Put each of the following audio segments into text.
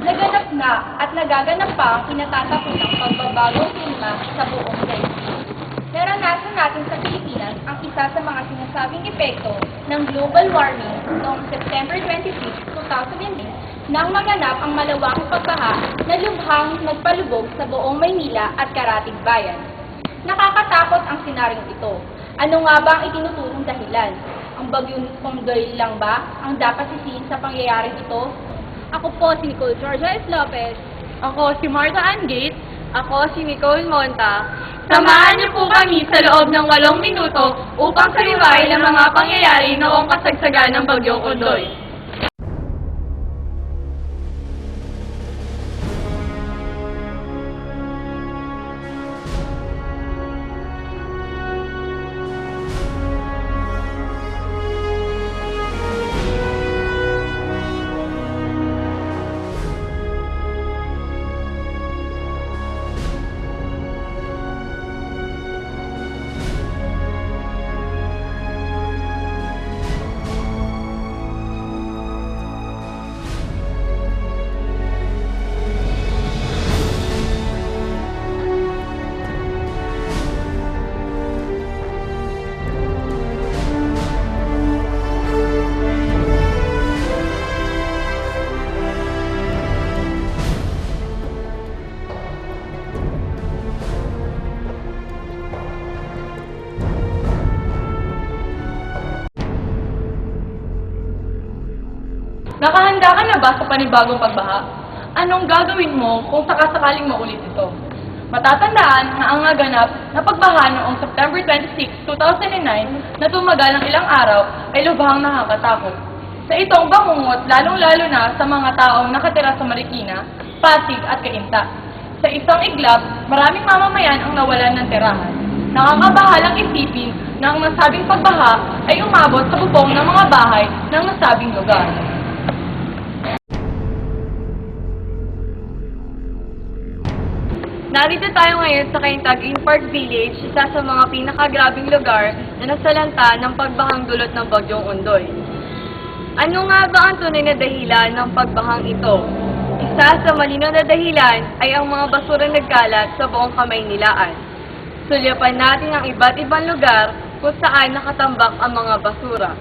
Naganap na at nagaganap pa ang kinatatakutang pagbabagong klima sa buong daigdig. Naranasan natin sa Pilipinas ang isa sa mga sinasabing epekto ng global warming noong September 26, 2009 nang maganap ang malawakang pagbaha na lubhang nagpalubog sa buong Maynila at Karatig Bayan. Nakakatakot ang senaryong ito. Ano nga ba ang itinuturong dahilan? Ang bagyong Ondoy lang ba ang dapat sisihin sa pangyayaring ito? Ako po si Nicole Georgia S. Lopez. Ako si Martha Ann Gates. Ako si Nicole Monta. Samahan niyo po kami sa loob ng 8 minuto upang sariwain ang mga pangyayari noong kasagsagan ng Bagyong Ondoy. Nakahanda ka na ba sa panibagong pagbaha? Anong gagawin mo kung sakasakaling maulit ito? Matatandaan na ang naganap na pagbaha noong September 26, 2009 na tumagal ng ilang araw ay lubhang nakakatakot. Sa itong bangungot, lalong-lalo na sa mga taong nakatira sa Marikina, Pasig at Cainta. Sa isang iglap, maraming mamamayan ang nawalan ng tirahan. Nakakabahalang isipin na ang nasabing pagbaha ay umabot sa bubong ng mga bahay ng nasabing lugar. Narito tayo ngayon sa Cainta Green Park Village, isa sa mga pinakagrabing lugar na nasalanta ng pagbahang dulot ng Bagyong Ondoy. Ano nga ba ang tunay na dahilan ng pagbahang ito? Isa sa malinaw na dahilan ay ang mga basura nagkalat sa buong Kamaynilaan. Sulyapan natin ang iba't ibang lugar kung saan nakatambak ang mga basura.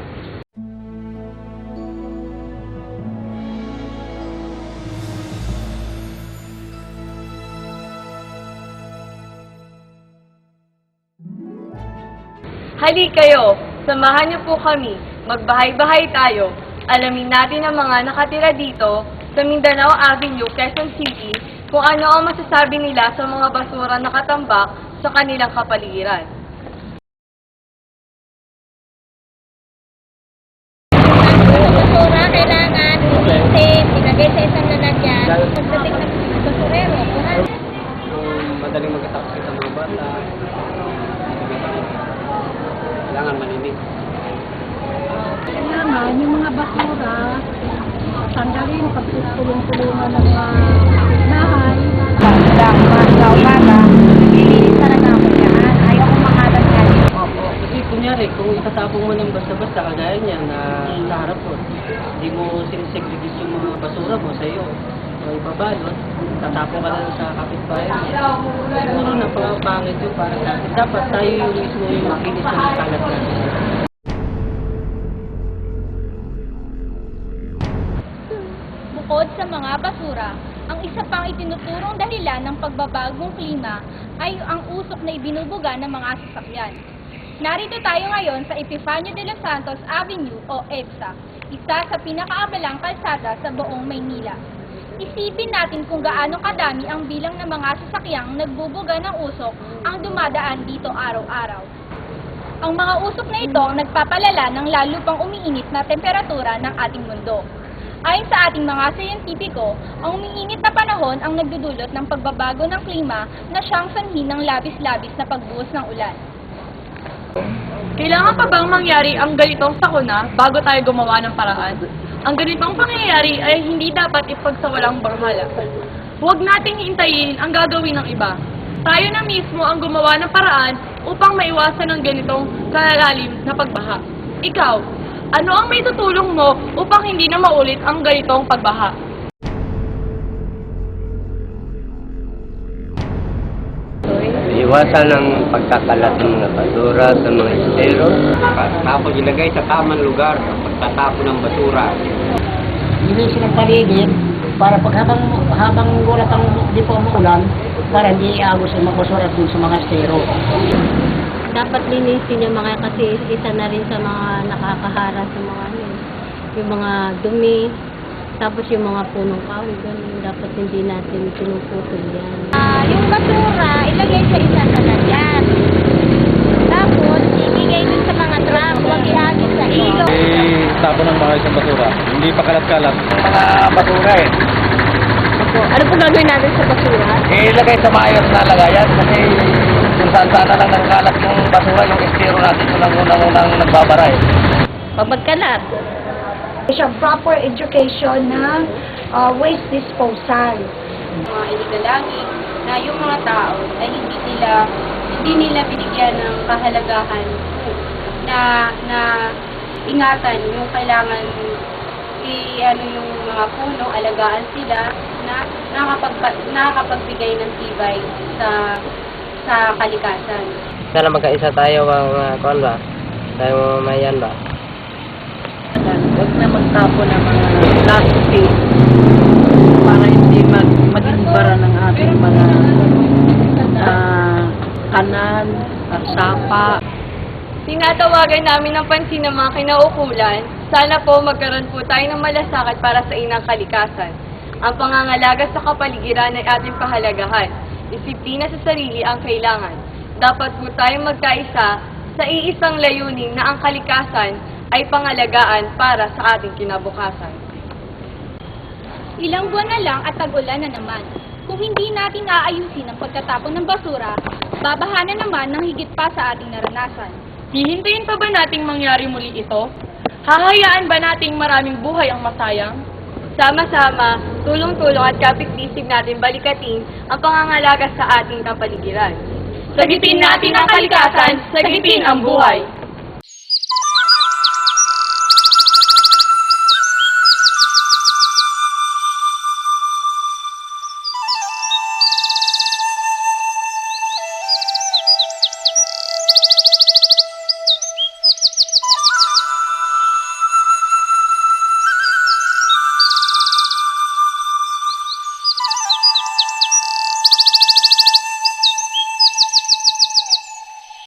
Hali kayo, samahan niyo po kami, magbahay-bahay tayo. Alamin natin ang mga nakatira dito sa Mindanao Avenue, Quezon City, kung ano ang masasabi nila sa mga basura nakatambak sa kanilang kapaligiran. Basura kailangan isin, ilagay sa isang lalagyan, pagdating ng basurero. Madaling magkatapos sa mga bata, kailangan malinis. Kailangan yung mga basura, tanggalin, pagtulong-tulungan ng mga bahay. Sa umaga, nililinis talaga ako dyan. Ayaw ko makalat yan. Opo. Kasi kunyari, kung itatapong mo ng basta-basta, kagaya niyan na sa harap mo, hindi mo sinisegregate yung mga basura mo sa iyo. O ibabalot, tatapong ka lang sa kapitbahay mo. Siguro na pangit yun para sa atin. Dapat tayo yung mismo yung makinis ng kalat natin. Bukod sa mga basura, ang isa pang itinuturong dahilan ng pagbabagong klima ay ang usok na ibinubuga ng mga sasakyan. Narito tayo ngayon sa Epifanio de los Santos Avenue o EDSA, isa sa pinakaabalang kalsada sa buong Maynila. Isipin natin kung gaano kadami ang bilang ng mga sasakyang nagbubuga ng usok ang dumadaan dito araw-araw. Ang mga usok na ito ang nagpapalala ng lalo pang umiinit na temperatura ng ating mundo. Ayon sa ating mga siyentipiko, ang umiinit na panahon ang nagdudulot ng pagbabago ng klima na siyang sanhi ng labis-labis na pagbuhos ng ulan. Kailangan pa bang mangyari ang ganitong sakuna bago tayo gumawa ng paraan? Ang ganitong pangyayari ay hindi dapat ipagsawalang bahala. Huwag nating hintayin ang gagawin ng iba. Tayo na mismo ang gumawa ng paraan upang maiwasan ang ganitong kalalalim na pagbaha. Ikaw, ano ang may tutulong mo upang hindi na maulit ang ganitong pagbaha? Iwasan ang pagkakalat ng mga basura sa mga estero. Tapos ilagay sa tamang lugar ang pagtatapon ng basura. Linisin ang paligid para habang wala pang di po umuulan, para hindi iagos ang mga basura dun sa mga estero. Dapat linisin yung mga kasi isa na rin sa mga nakakahara sa mga yung mga dumi, tapos yung mga punong kahoy, ganun. Dapat hindi natin pinuputol yan. Yung basura, ilagay sa isang lalagyan. Tapos, ibigay dun sa mga truck, huwag ihagis sa ilog. Tapon ng mga isang basura. Hindi pa kalat-kalat. Mga basura eh. Ano po gagawin natin sa basura? Ilagay sa maayos na lagayan kasi kung saan-saan na lang nagkalat yung basura, yung estero natin, yun ang unang nagbabara eh. Pagkalat. Siya proper education ng waste disposal. Mga inigalangin na yung mga tao ay hindi nila binigyan ng kahalagahan na ingatan yung kailangan yung mga puno, alagaan sila na nakakapagbigay ng tibay sa kalikasan. Sana magkaisa tayo ang kuwan ba? Tayo mamayan ba? Huwag na magtapo ng mga plastic para hindi maging bara ng ating mga kanal, sapa. Tinatawagan namin ng pansin ng mga kinaukulan, sana po magkaroon po tayo ng malasakit para sa inang kalikasan. Ang pangangalaga sa kapaligiran ay ating pahalagahan. Disiplina sa sarili ang kailangan. Dapat po tayong magkaisa sa iisang layunin na ang kalikasan ay pangalagaan para sa ating kinabukasan. Ilang buwan na lang at tag-ulan na naman. Kung hindi natin aayusin ang pagtatapon ng basura, babaha na naman ng higit pa sa ating naranasan. Hihintayin pa ba nating mangyari muli ito? Hahayaan ba nating maraming buhay ang masayang? Sama-sama, tulong-tulong at kapit-bisig natin balikatin ang pangangalaga sa ating kapaligiran. Sagitin natin ang kalikasan, sagitin ang buhay!